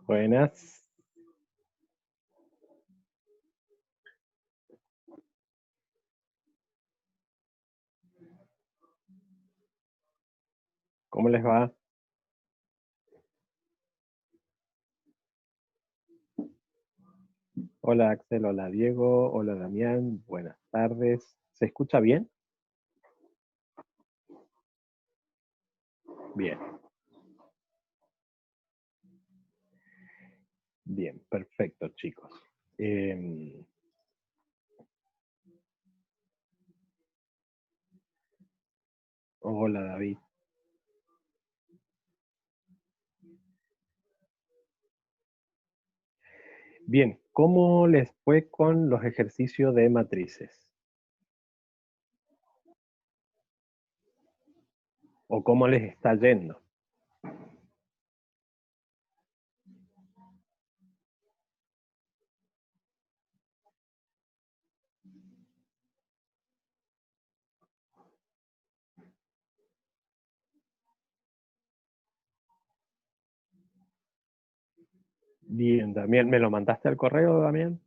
Buenas. ¿Cómo les va? Hola Axel, hola Diego, hola Damián, buenas tardes. ¿Se escucha bien? Bien, bien, perfecto chicos. Em, Hola David. Bien, ¿cómo les fue con los ejercicios de matrices? ¿O cómo les está yendo? Bien, Damián, ¿me lo mandaste al correo, Damián?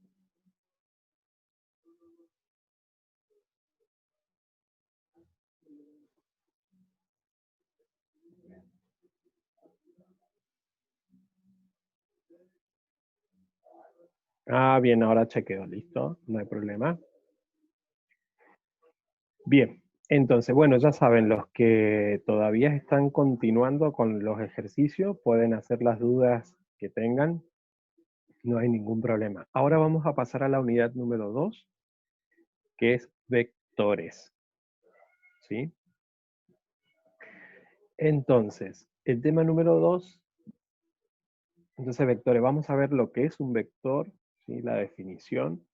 Ah, bien, ahora chequeo, listo, no hay problema. Bien, entonces, bueno, ya saben, los que todavía están continuando con los ejercicios pueden hacer las dudas que tengan, no hay ningún problema. Ahora vamos a pasar a la unidad número 2, que es vectores, ¿sí? Entonces, el tema número 2, entonces vectores, vamos a ver lo que es un vector, ¿sí? La definición,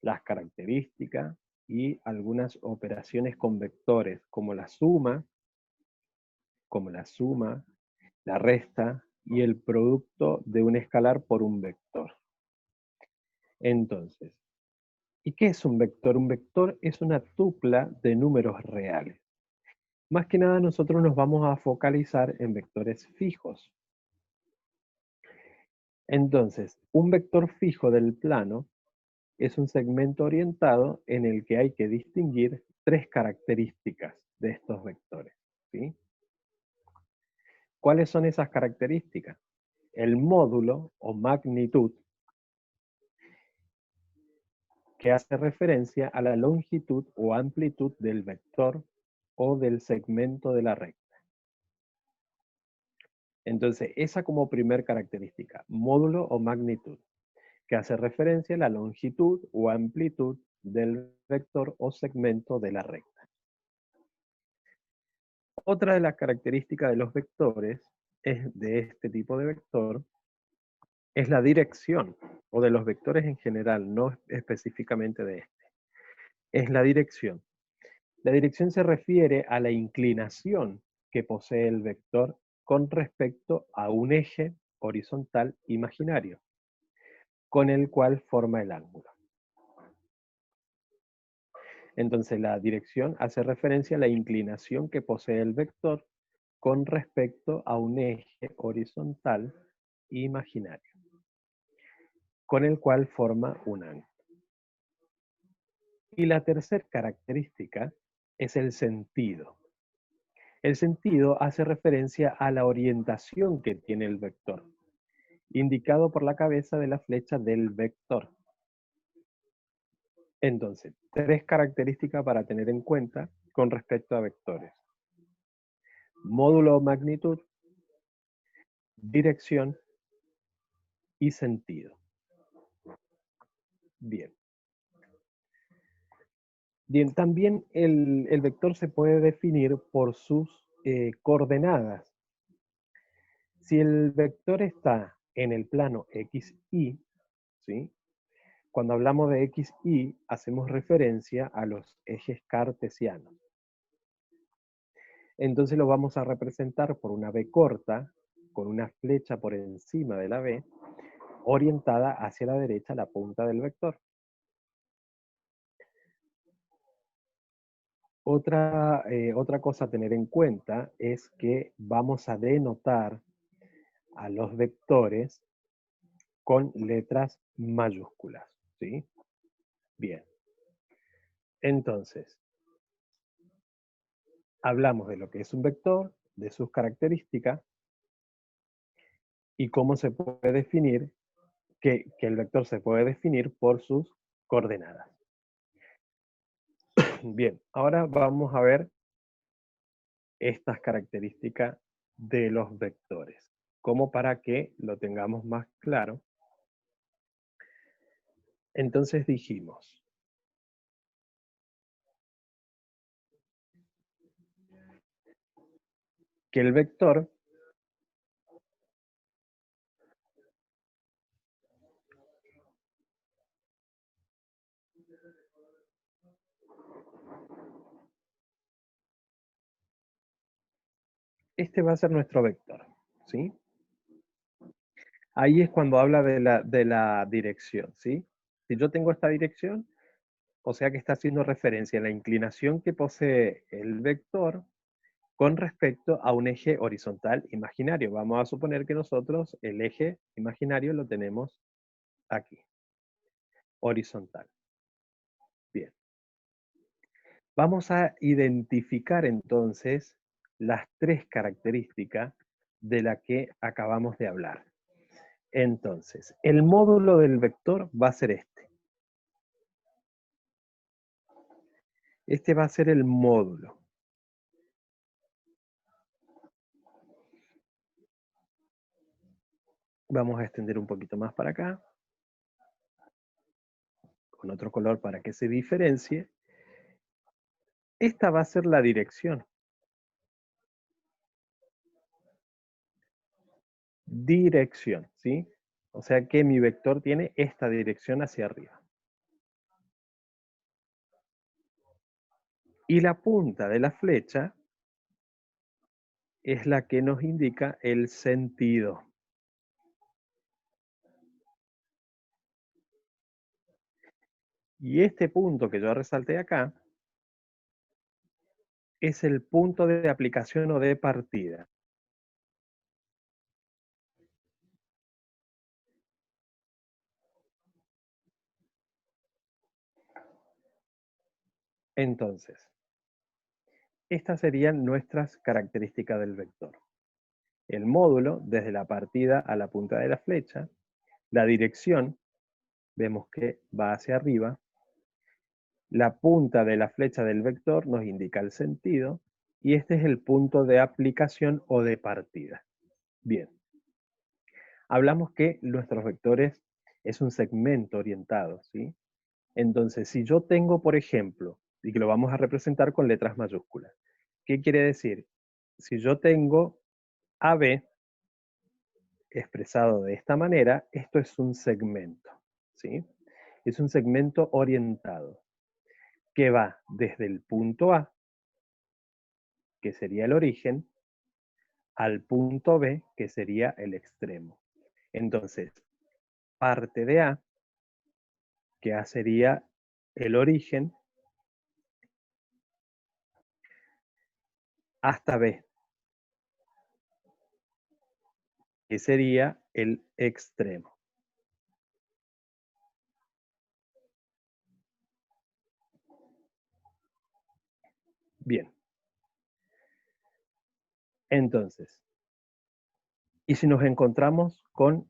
las características y algunas operaciones con vectores, como la suma, la resta y el producto de un escalar por un vector. Entonces, ¿y qué es un vector? Un vector es una tupla de números reales. Más que nada nosotros nos vamos a focalizar en vectores fijos. Entonces, un vector fijo del plano es un segmento orientado en el que hay que distinguir tres características de estos vectores, ¿sí? ¿Cuáles son esas características? El módulo o magnitud, que hace referencia a la longitud o amplitud del vector o del segmento de la recta. Entonces, esa como primer característica, módulo o magnitud, que hace referencia a la longitud o amplitud del vector o segmento de la recta. Otra de las características de los vectores, de este tipo de vector, es la dirección, o de los vectores en general, no específicamente de este. Es la dirección. La dirección se refiere a la inclinación que posee el vector con respecto a un eje horizontal imaginario, con el cual forma el ángulo. Entonces la dirección hace referencia a la inclinación que posee el vector con respecto a un eje horizontal imaginario, con el cual forma un ángulo. Y la tercera característica es el sentido. El sentido hace referencia a la orientación que tiene el vector, indicado por la cabeza de la flecha del vector. Entonces, tres características para tener en cuenta con respecto a vectores: módulo o magnitud, dirección y sentido. Bien. Bien, también el vector se puede definir por sus coordenadas. Si el vector está en el plano XY, ¿sí? Cuando hablamos de XY, hacemos referencia a los ejes cartesianos. Entonces lo vamos a representar por una B corta, con una flecha por encima de la B, orientada hacia la derecha, la punta del vector. Otra cosa a tener en cuenta es que vamos a denotar a los vectores con letras mayúsculas, ¿sí? Bien. Entonces, hablamos de lo que es un vector, de sus características y cómo se puede definir, que el vector se puede definir por sus coordenadas. Bien, ahora vamos a ver estas características de los vectores, como para que lo tengamos más claro. Entonces dijimos que el vector este va a ser nuestro vector, ¿sí? Ahí es cuando habla de la dirección, ¿sí? Si yo tengo esta dirección, o sea que está haciendo referencia a la inclinación que posee el vector con respecto a un eje horizontal imaginario. Vamos a suponer que nosotros el eje imaginario lo tenemos aquí, horizontal. Bien. Vamos a identificar entonces las tres características de la que acabamos de hablar. Entonces, el módulo del vector va a ser este. Este va a ser el módulo. Vamos a extender un poquito más para acá, con otro color para que se diferencie. Esta va a ser la dirección. Dirección, ¿sí? O sea que mi vector tiene esta dirección hacia arriba. Y la punta de la flecha es la que nos indica el sentido. Y este punto que yo resalté acá es el punto de aplicación o de partida. Entonces, estas serían nuestras características del vector. El módulo, desde la partida a la punta de la flecha, la dirección, vemos que va hacia arriba, la punta de la flecha del vector nos indica el sentido, y este es el punto de aplicación o de partida. Bien, hablamos que nuestros vectores es un segmento orientado, ¿sí? Entonces, si yo tengo, por ejemplo, y que lo vamos a representar con letras mayúsculas, ¿qué quiere decir? Si yo tengo AB expresado de esta manera, esto es un segmento, ¿sí? Es un segmento orientado que va desde el punto A, que sería el origen, al punto B, que sería el extremo. Entonces, parte de A, que A sería el origen, hasta B, que sería el extremo. Bien. Entonces, y si nos encontramos con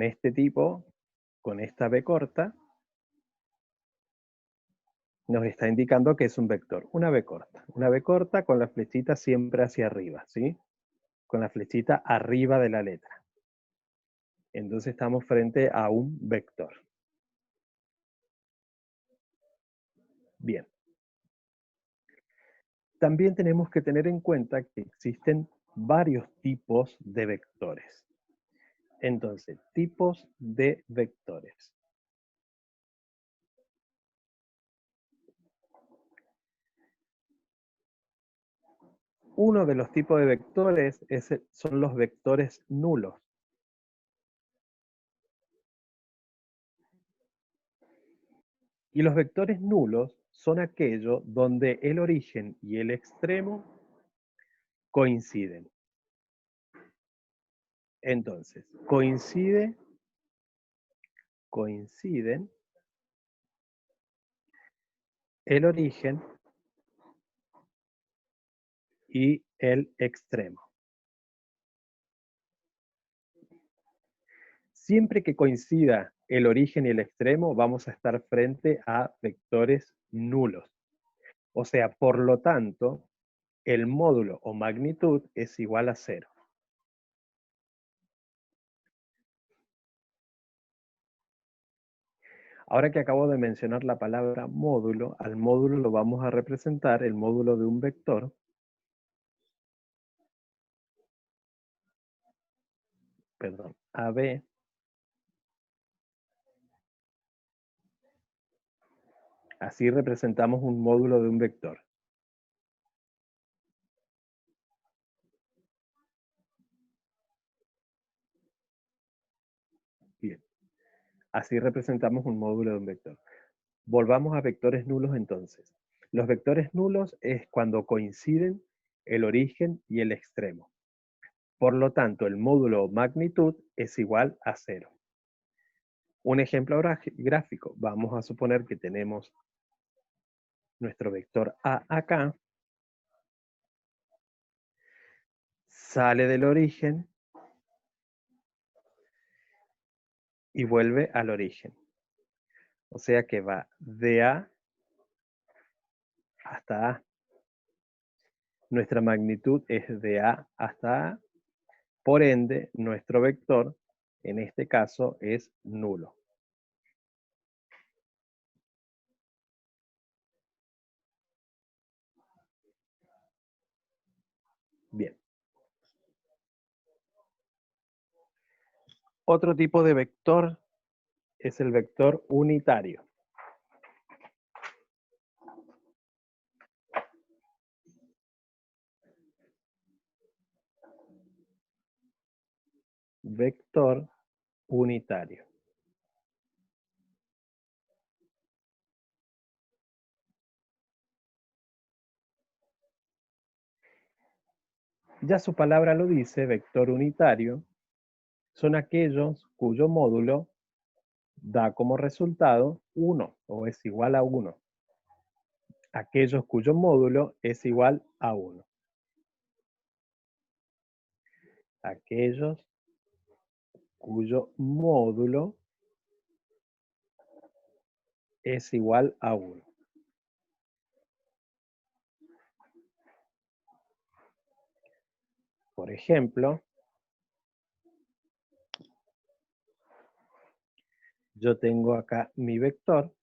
este tipo, con esta B corta, nos está indicando que es un vector, una B corta. Una B corta con la flechita siempre hacia arriba, ¿sí? Con la flechita arriba de la letra. Entonces estamos frente a un vector. Bien. También tenemos que tener en cuenta que existen varios tipos de vectores. Entonces, tipos de vectores. Uno de los tipos de vectores son los vectores nulos. Y los vectores nulos son aquellos donde el origen y el extremo coinciden. Entonces, coinciden el origen y el extremo. Siempre que coincida el origen y el extremo, vamos a estar frente a vectores nulos. O sea, por lo tanto, el módulo o magnitud es igual a 0. Ahora que acabo de mencionar la palabra módulo, al módulo lo vamos a representar, el módulo de un vector, perdón, AB, así representamos un módulo de un vector. Bien, así representamos un módulo de un vector. Volvamos a vectores nulos entonces. Los vectores nulos es cuando coinciden el origen y el extremo. Por lo tanto, el módulo o magnitud es igual a 0. Un ejemplo gráfico. Vamos a suponer que tenemos nuestro vector A acá. Sale del origen y vuelve al origen. O sea que va de A hasta A. Nuestra magnitud es de A hasta A. Por ende, nuestro vector, en este caso, es nulo. Bien. Otro tipo de vector es el vector unitario. Vector unitario. Ya su palabra lo dice, vector unitario, son aquellos cuyo módulo da como resultado 1 o es igual a 1. Aquellos cuyo módulo es igual a 1. Aquellos cuyo módulo es igual a 1. Por ejemplo, yo tengo acá mi vector.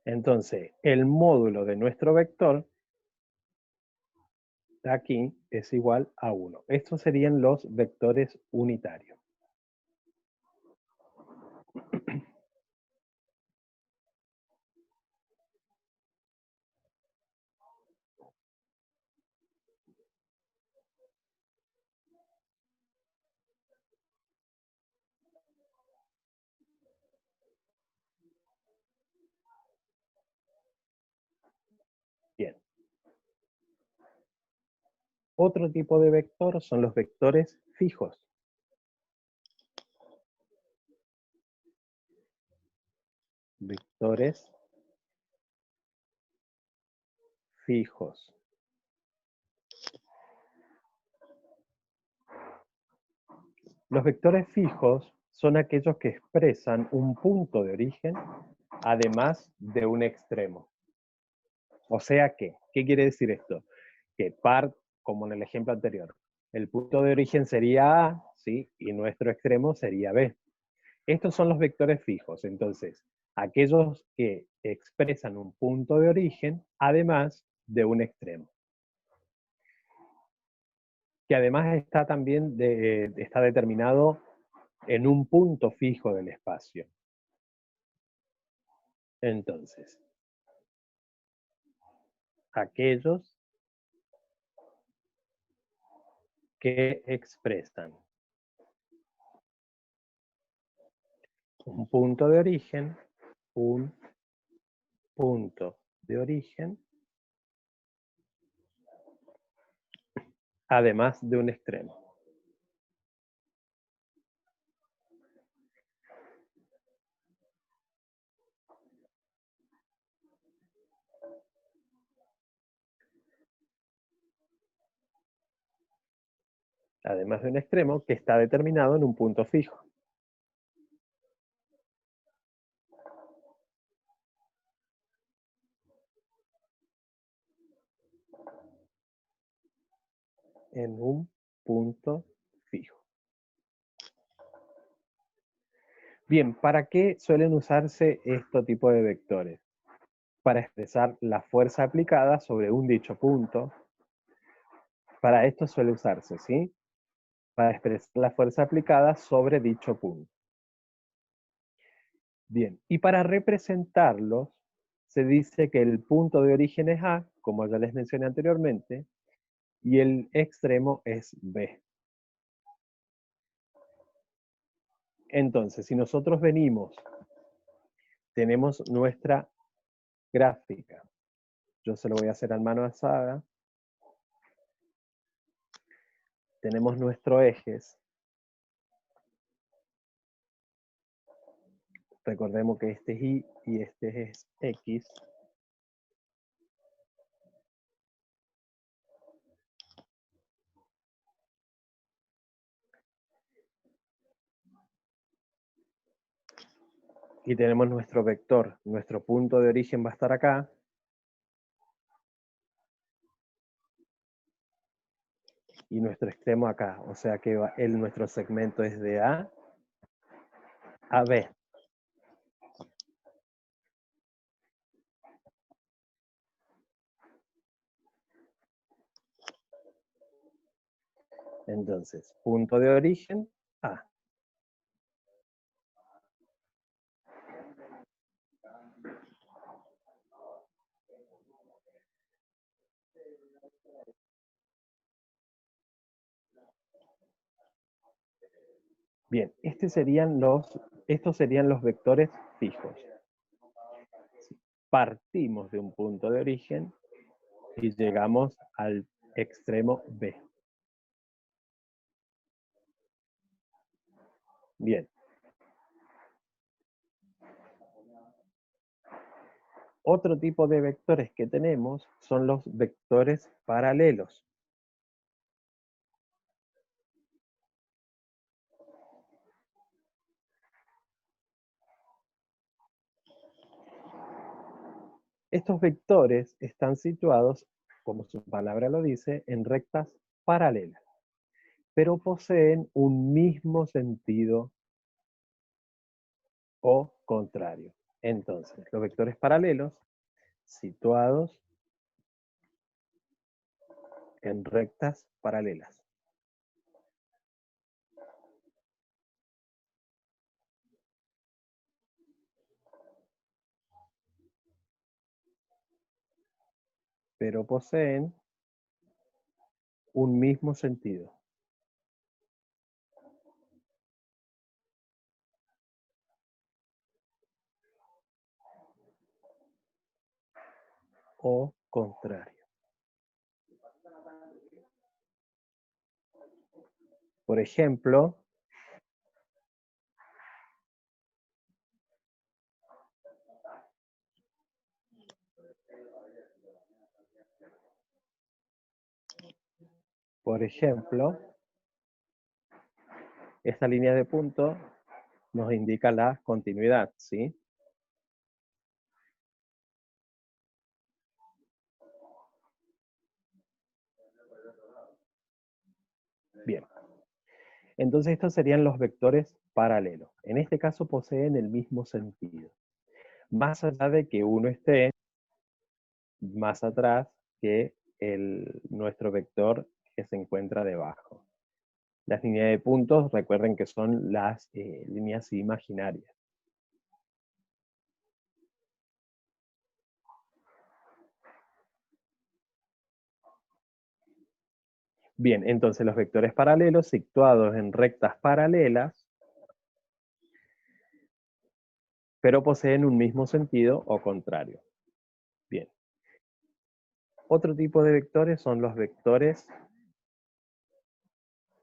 Entonces, el módulo de nuestro vector aquí es igual a 1. Estos serían los vectores unitarios. Bien. Otro tipo de vector son los vectores fijos. Vectores fijos. Los vectores fijos son aquellos que expresan un punto de origen además de un extremo. O sea que, ¿qué quiere decir esto? Que como en el ejemplo anterior, el punto de origen sería A, ¿sí? Y nuestro extremo sería B. Estos son los vectores fijos. Entonces, aquellos que expresan un punto de origen además de un extremo. Que además está también está determinado en un punto fijo del espacio. Entonces, aquellos que expresan un punto de origen, un punto de origen, además de un extremo. Además de un extremo que está determinado en un punto fijo. En un punto fijo. Bien, ¿para qué suelen usarse este tipo de vectores? Para expresar la fuerza aplicada sobre un dicho punto. Para esto suele usarse, ¿sí? Para expresar la fuerza aplicada sobre dicho punto. Bien, y para representarlos, se dice que el punto de origen es A, como ya les mencioné anteriormente, y el extremo es B. Entonces, si nosotros venimos, tenemos nuestra gráfica. Yo se lo voy a hacer a mano alzada. Tenemos nuestros ejes. Recordemos que este es Y y este es X. Y tenemos nuestro vector. Nuestro punto de origen va a estar acá. Y nuestro extremo acá. O sea que nuestro segmento es de A a B. Entonces, punto de origen, A. Bien, estos serían los vectores fijos. Partimos de un punto de origen y llegamos al extremo B. Bien. Otro tipo de vectores que tenemos son los vectores paralelos. Estos vectores están situados, como su palabra lo dice, en rectas paralelas, pero poseen un mismo sentido o contrario. Entonces, los vectores paralelos situados en rectas paralelas. Pero poseen un mismo sentido o contrario. Por ejemplo, esta línea de punto nos indica la continuidad, ¿sí? Bien. Entonces estos serían los vectores paralelos. En este caso poseen el mismo sentido. Más allá de que uno esté más atrás que nuestro vector que se encuentra debajo. Las líneas de puntos, recuerden que son las líneas imaginarias. Bien, entonces los vectores paralelos situados en rectas paralelas, pero poseen un mismo sentido o contrario. Bien. Otro tipo de vectores son los vectores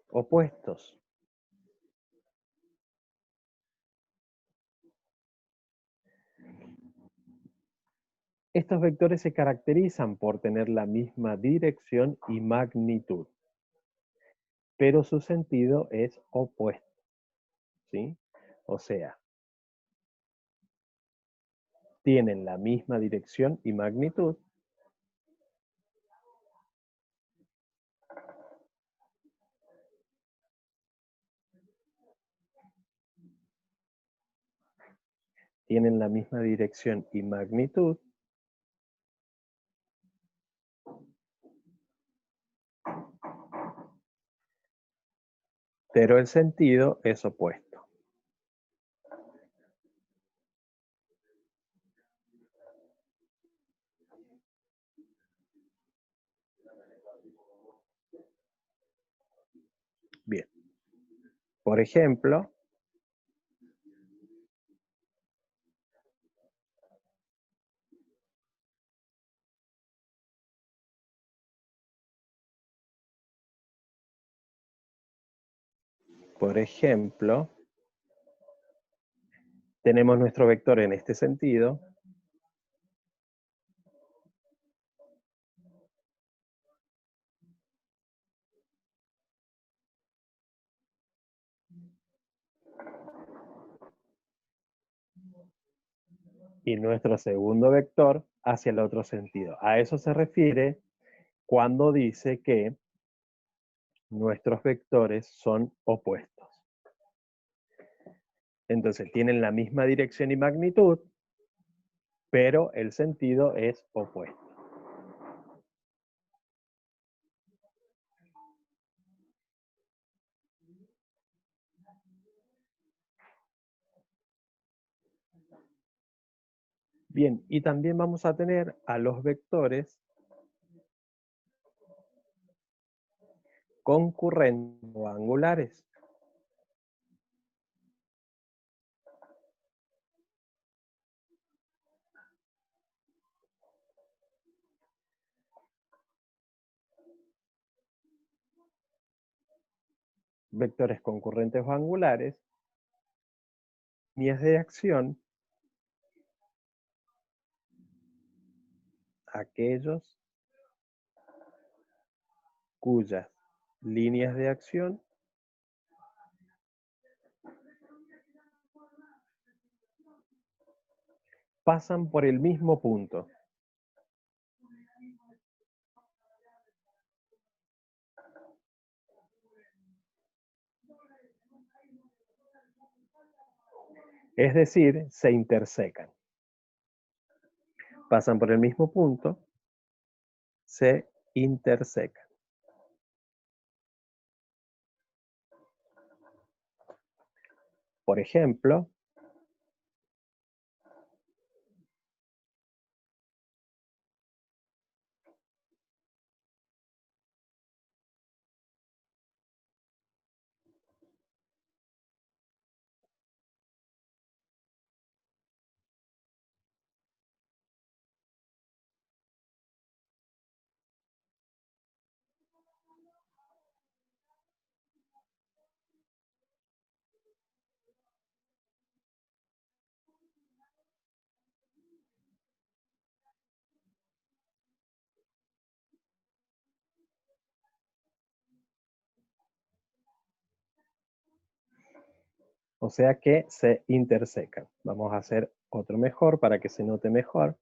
opuestos. Estos vectores se caracterizan por tener la misma dirección y magnitud, pero su sentido es opuesto, ¿sí? O sea, tienen la misma dirección y magnitud, tienen la misma dirección y magnitud, pero el sentido es opuesto. Bien. Por ejemplo, tenemos nuestro vector en este sentido, y nuestro segundo vector hacia el otro sentido. A eso se refiere cuando dice que nuestros vectores son opuestos. Entonces tienen la misma dirección y magnitud, pero el sentido es opuesto. Bien, y también vamos a tener a los vectores concurrentes o angulares. Vectores concurrentes o angulares, líneas de acción, aquellos cuyas líneas de acción pasan por el mismo punto. Es decir, se intersecan. Pasan por el mismo punto, se intersecan. Por ejemplo, o sea que se intersecan. Vamos a hacer otro mejor para que se note mejor.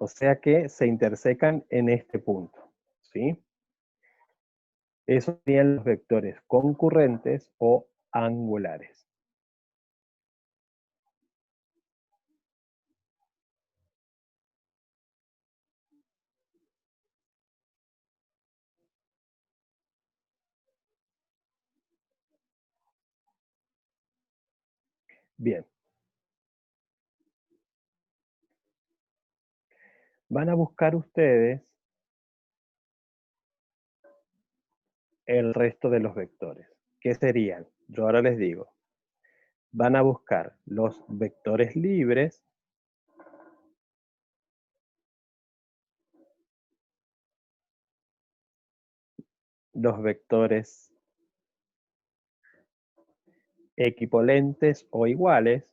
O sea que se intersecan en este punto, ¿sí? Esos serían los vectores concurrentes o angulares. Bien. Van a buscar ustedes el resto de los vectores. ¿Qué serían? Yo ahora les digo. Van a buscar los vectores libres, los vectores equivalentes o iguales,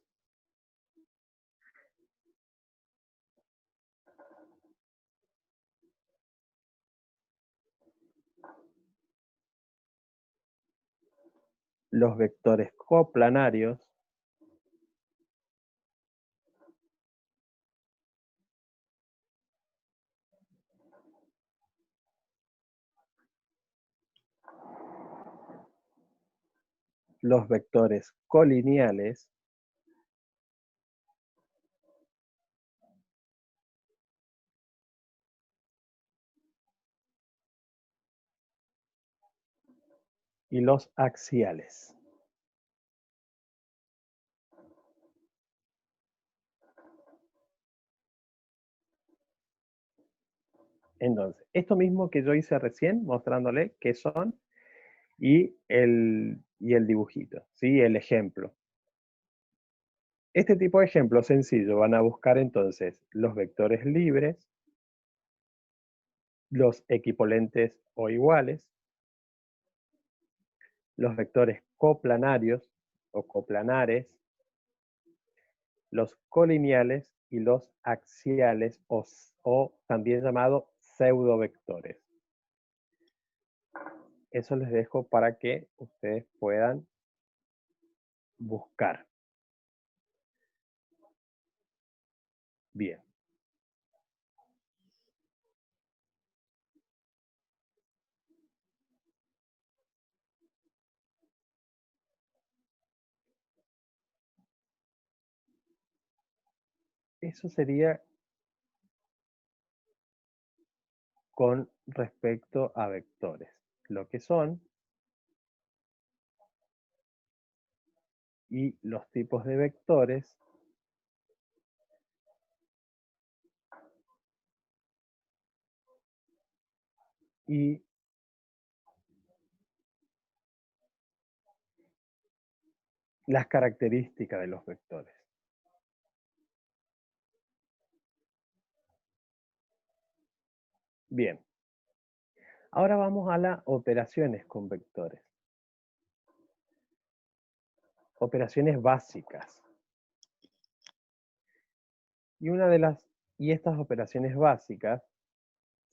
los vectores coplanarios, los vectores colineales, y los axiales. Entonces, esto mismo que yo hice recién, mostrándole qué son, y el dibujito, ¿sí? El ejemplo. Este tipo de ejemplo sencillo van a buscar entonces los vectores libres, los equivalentes o iguales, los vectores coplanarios o coplanares, los colineales y los axiales o también llamados pseudovectores. Eso les dejo para que ustedes puedan buscar. Bien. Eso sería con respecto a vectores. Lo que son y los tipos de vectores y las características de los vectores. Bien. Ahora vamos a las operaciones con vectores. Operaciones básicas. Y estas operaciones básicas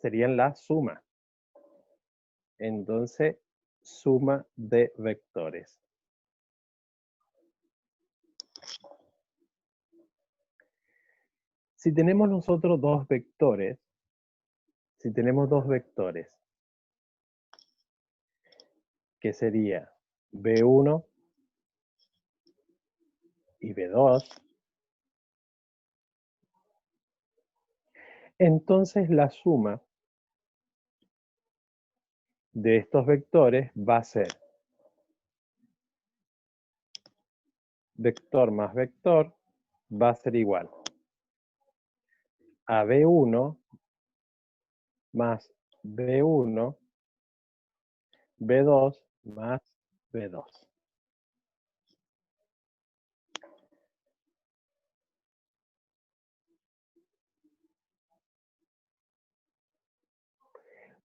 serían la suma. Entonces, suma de vectores. Si tenemos nosotros dos vectores, que sería B1 y B2, entonces la suma de estos vectores va a ser vector más vector, va a ser igual a B1 más B1, B2 más B2.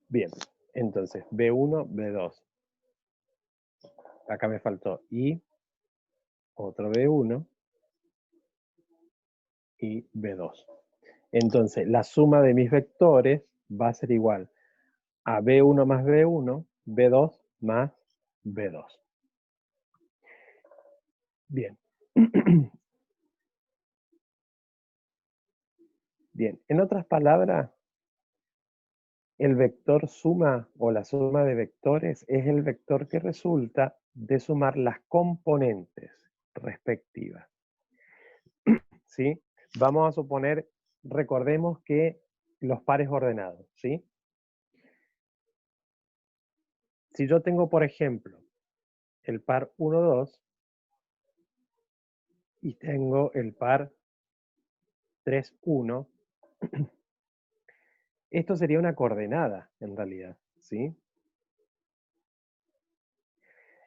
Bien, entonces B1, B2. Acá me faltó y otro B1 y B2. Entonces, la suma de mis vectores va a ser igual a B1 más B1, B2 más B2. Bien. Bien, en otras palabras, el vector suma o la suma de vectores es el vector que resulta de sumar las componentes respectivas. ¿Sí? Vamos a suponer, recordemos que los pares ordenados, ¿sí? Si yo tengo, por ejemplo, el par 1, 2, y tengo el par 3, 1. Esto sería una coordenada, en realidad, ¿sí?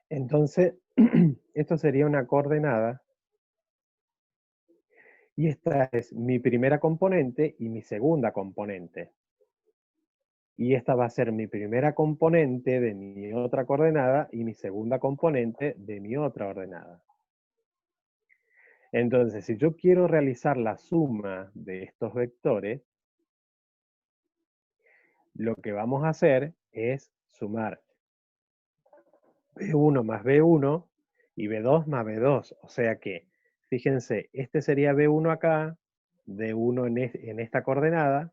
Entonces, esto sería una coordenada y esta es mi primera componente y mi segunda componente. Y esta va a ser mi primera componente de mi otra coordenada y mi segunda componente de mi otra ordenada. Entonces, si yo quiero realizar la suma de estos vectores, lo que vamos a hacer es sumar B1 más B1 y B2 más B2. O sea que, fíjense, este sería B1 acá, B1 en esta coordenada,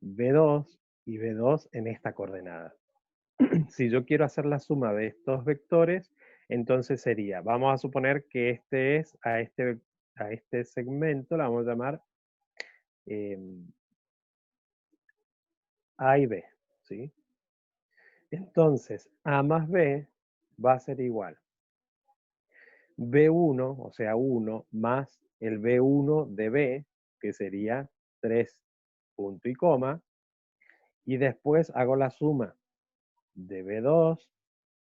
B2 y B2 en esta coordenada. Si yo quiero hacer la suma de estos vectores, entonces sería, vamos a suponer que este es a este segmento, la vamos a llamar A y B, ¿sí? Entonces, A más B va a ser igual B1, o sea 1, más el B1 de B, que sería 3 punto y coma, y después hago la suma de B2,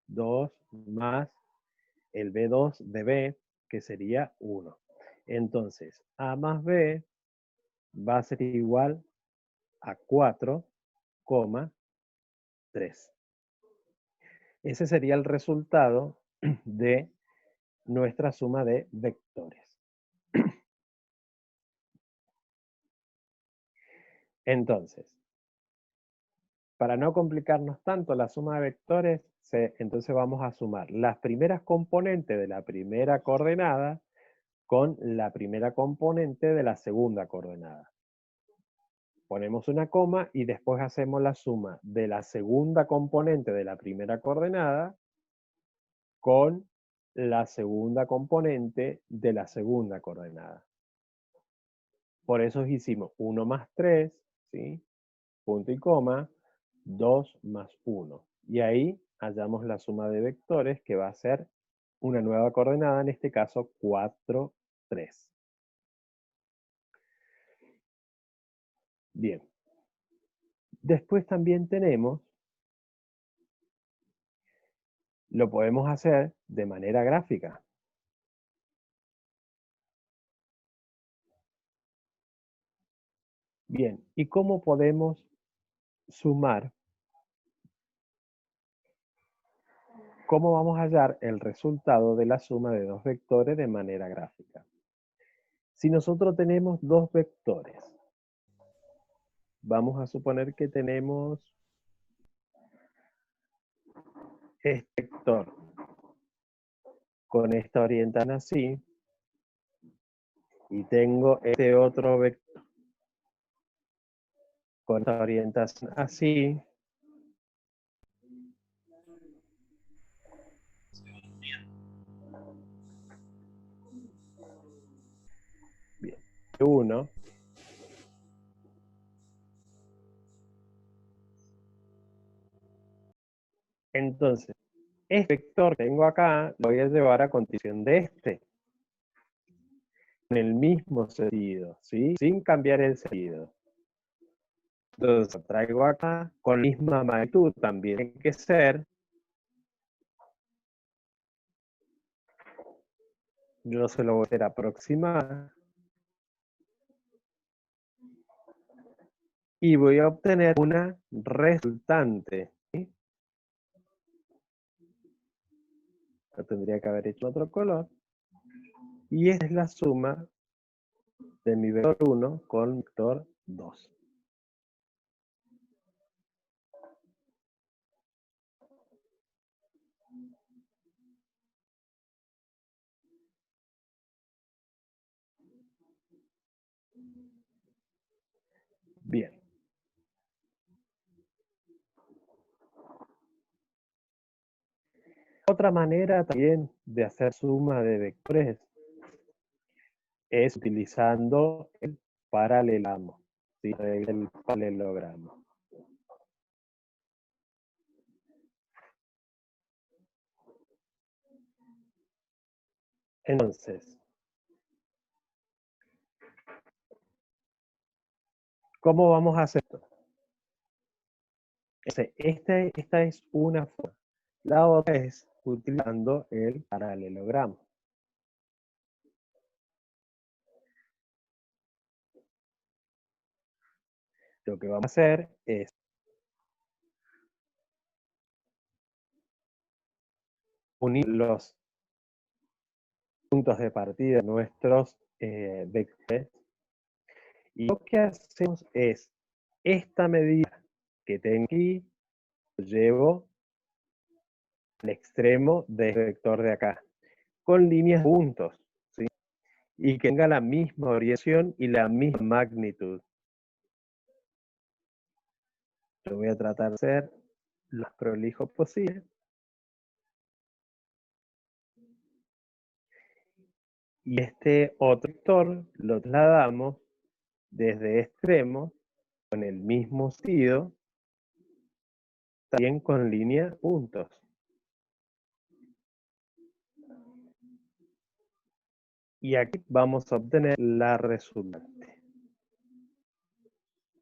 2 más el B2 de B, que sería 1. Entonces, A más B va a ser igual a 4,3. Ese sería el resultado de nuestra suma de vectores. Entonces, para no complicarnos tanto la suma de vectores, entonces vamos a sumar las primeras componentes de la primera coordenada con la primera componente de la segunda coordenada. Ponemos una coma y después hacemos la suma de la segunda componente de la primera coordenada con la segunda componente de la segunda coordenada. Por eso hicimos 1 más 3, ¿sí? Punto y coma, 2 más 1. Y ahí hallamos la suma de vectores que va a ser una nueva coordenada, en este caso 4, 3. Bien. Después también tenemos, lo podemos hacer de manera gráfica. Bien, ¿y cómo podemos sumar? ¿Cómo vamos a hallar el resultado de la suma de dos vectores de manera gráfica? Si nosotros tenemos dos vectores, vamos a suponer que tenemos este vector con esta orientación así, y tengo este otro vector con esta orientación así, bien, uno. Entonces, este vector que tengo acá lo voy a llevar a condición de este, en el mismo sentido, ¿sí? Sin cambiar el sentido. Entonces, lo traigo acá con la misma magnitud, también tiene que ser. Yo se lo voy a hacer aproximar. Y voy a obtener una resultante, ¿sí? Lo tendría que haber hecho otro color. Y esta es la suma de mi vector 1 con vector 2. Bien. Otra manera también de hacer suma de vectores es utilizando el paralelogramo, ¿sí? El paralelogramo. Entonces, ¿Cómo vamos a hacer esto? Esta es una forma. La otra es utilizando el paralelogramo. Lo que vamos a hacer es unir los puntos de partida de nuestros vectores. Y lo que hacemos es, esta medida que tengo aquí, lo llevo al extremo del vector de acá, con líneas puntos, ¿sí? Y que tenga la misma orientación y la misma magnitud. Yo voy a tratar de ser lo más prolijo posible. Y este otro vector lo trasladamos desde extremo con el mismo sentido, también con línea puntos. Y aquí vamos a obtener la resultante.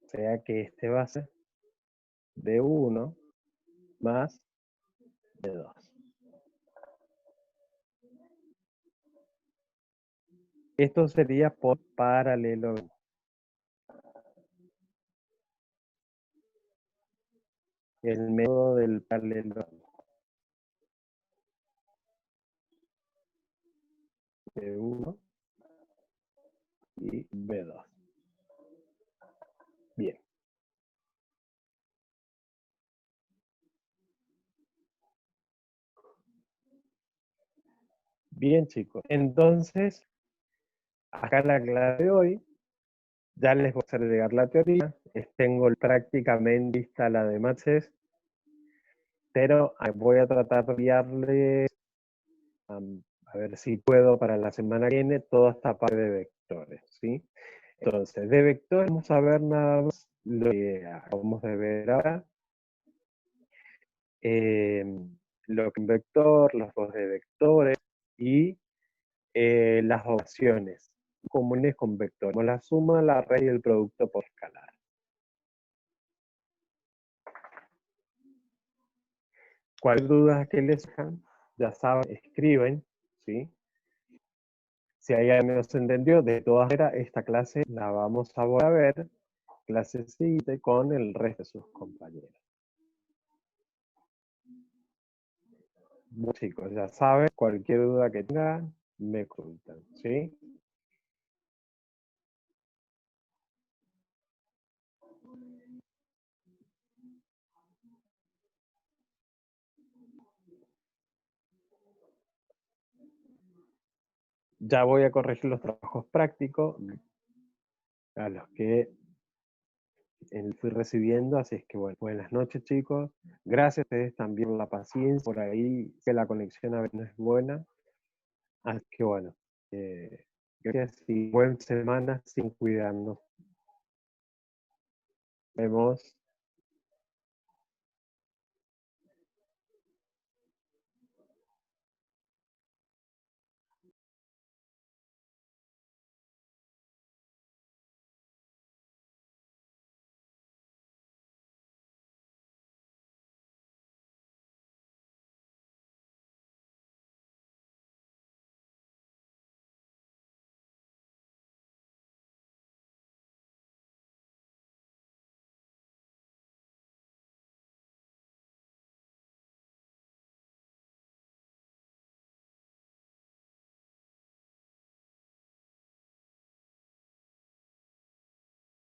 O sea que este va a ser de 1 más de 2. Esto sería por paralelogramo. El método del paralelogramo. B1 y B2. Bien. Bien, chicos. Entonces, acá la clase de hoy, ya les voy a hacer llegar la teoría. Tengo prácticamente lista la de Matches, pero voy a tratar de enviarles, a ver si puedo para la semana que viene, toda esta parte de vectores, ¿sí? Entonces, de vectores vamos a ver nada más lo que acabamos de ver ahora. Lo que es un vector, los dos de vectores y las operaciones comunes con vectores, como la suma, la raíz y el producto por escalar. Cualquier duda que les dejan, ya saben, escriben, ¿sí? Si hay algo que no se entendió, de todas maneras, esta clase la vamos a volver a ver, clase siguiente, con el resto de sus compañeros. Bueno, chicos, ya saben, cualquier duda que tengan, me consultan, ¿sí? Ya voy a corregir los trabajos prácticos a los que fui recibiendo, así es que bueno, buenas noches chicos, gracias a ustedes también por la paciencia, por ahí que la conexión a veces no es buena, así que bueno, gracias y buena semana sin cuidarnos. Vemos.